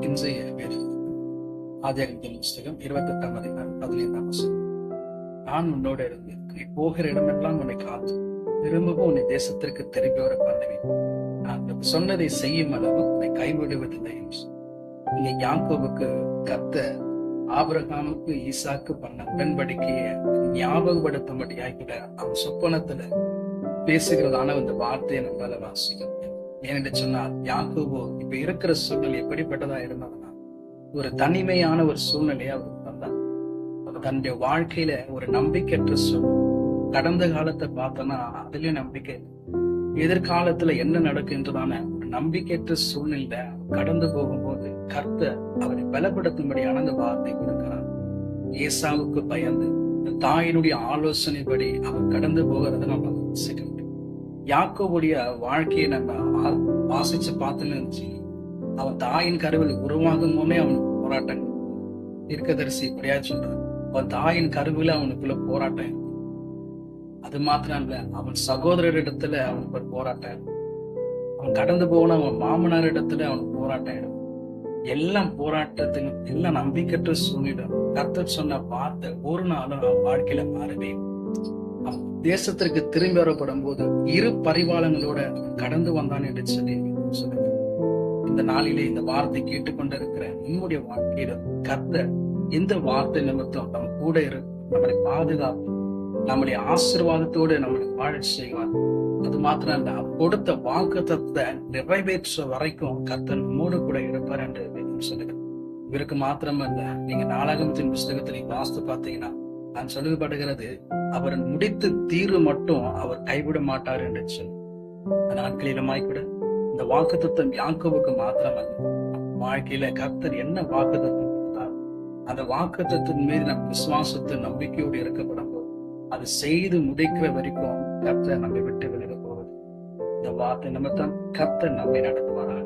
இன்றைய வேதம் ஆதியாகமத்தின் புஸ்தகம் 28ஆம் அதிகாரம் 15ஆம் வசனம். நான் உன்னோட இருந்து நீ போகிற இடமெல்லாம் உன்னை காத்து திரும்பவும் உன்னை தேசத்திற்கு திரும்பி வர பண்ணுவேன். நான் சொன்னதை செய்யும் அளவு உன்னை கைவிடுவதில்லை என்று. இங்க யாக்கோபுக்கு கர்த்தர் ஆபிரகாமுக்கு ஈசாக்கு பண்ண உடன்படிக்கையை ஞாபகப்படுத்தும்படியாக கூட அவன் சொப்பனத்துல பேசுகிறதான அந்த வார்த்தையை நம்மளால வாசிக்கணும். ஏனென்று சொன்னால் யாக்கோபு இப்ப இருக்கிற சூழ்நிலை எப்படிப்பட்டதா இருந்ததுன்னா ஒரு தனிமையான ஒரு சூழ்நிலையை அவருக்கு வந்தார். தன்னுடைய வாழ்க்கையில ஒரு நம்பிக்கையற்ற சூழ்நிலை. கடந்த காலத்தை பார்த்தோம்னா அதுலயும் நம்பிக்கை, எதிர்காலத்துல என்ன நடக்குன்றதான ஒரு நம்பிக்கையற்ற சூழ்நிலை கடந்து போகும்போது கர்த்தர் அவரை பலப்படுத்தும்படியான அந்த வார்த்தை கொடுக்கிறார். ஏசாவுக்கு பயந்து தாயினுடைய ஆலோசனைப்படி அவர் கடந்து போகிறத நம்ம வாசிக்க முடியும். யாக்கோபுடைய வாழ்க்கையை நம்ம வாசிச்சு பார்த்துன்னு இருந்துச்சு. அவன் தாயின் கருவில் உருவாகும் போதே அவனுக்கு போராட்டங்கள். தீர்க்கதரிசி இப்படியா சொல்றான், அவன் தாயின் கருவில அவனுக்குள்ள போராட்டம். அது மாத்திரம் இல்ல, அவன் சகோதரரிடத்துல அவனுக்கு ஒரு போராட்டம். அவன் கடந்து போன அவன் மாமனார் இடத்துல அவனுக்கு போராட்டம். எல்லாம் போராட்டத்தின் எல்லாம் நம்பிக்கையற்ற சூழ்நிலை. கர்த்தர் சொன்ன வார்த்தை ஒரு நாளும் அவன் வாழ்க்கையில மாறவே. அவன் தேசத்திற்கு திரும்பி வரப்படும் போது இரு பரிவாளங்களோட கடந்து வந்தான் என்று சொல்லி சொல்லுங்க. இந்த நாளிலே இந்த வார்த்தை கேட்டுக்கொண்டிருக்கிற நம்முடைய வாழ்க்கையில கர்த்தர் இந்த வார்த்தை நிமித்தம் நம்ம கூட நம்மளை பாதுகாப்பு, நம்முடைய ஆசீர்வாதத்தோடு நம்மளை வாழ செய்வார். அது மாத்திரம் இல்ல, கொடுத்த வாக்குத்தத்தத்தை நிறைவேற்ற வரைக்கும் கர்த்தர் நம்மோடு கூட இருப்பார் என்று சொல்லுங்க. இவருக்கு மாத்திரமல்ல, நீங்க நாளாகமத்தின் புஸ்தகத்தை நீங்க வாசித்து பார்த்தீங்கன்னா நான் சொல்லப்படுகிறது, அவர் முடித்து தீர்வு மட்டும் அவர் கைவிட மாட்டார் என்று சொல்லி. நாட்களிலுமாய் கூட இந்த வாக்குத்தத்தம் யாக்கோபுக்கு மாத்திரமல்ல, வாழ்க்கையில கர்த்தர் என்ன வாக்குத்தத்தம் கொடுத்தார் அந்த வாக்குத்தத்தின் மீது நம் விசுவாசத்தை நம்பிக்கையோடு இருக்கப்படும் போது அது செய்து முடிக்கிற வரைக்கும் கர்த்தர் நம்மை விட்டு விலக போவது. இந்த வார்த்தை நிமித்தம் கர்த்தர் நம்மை நடத்துவாராக.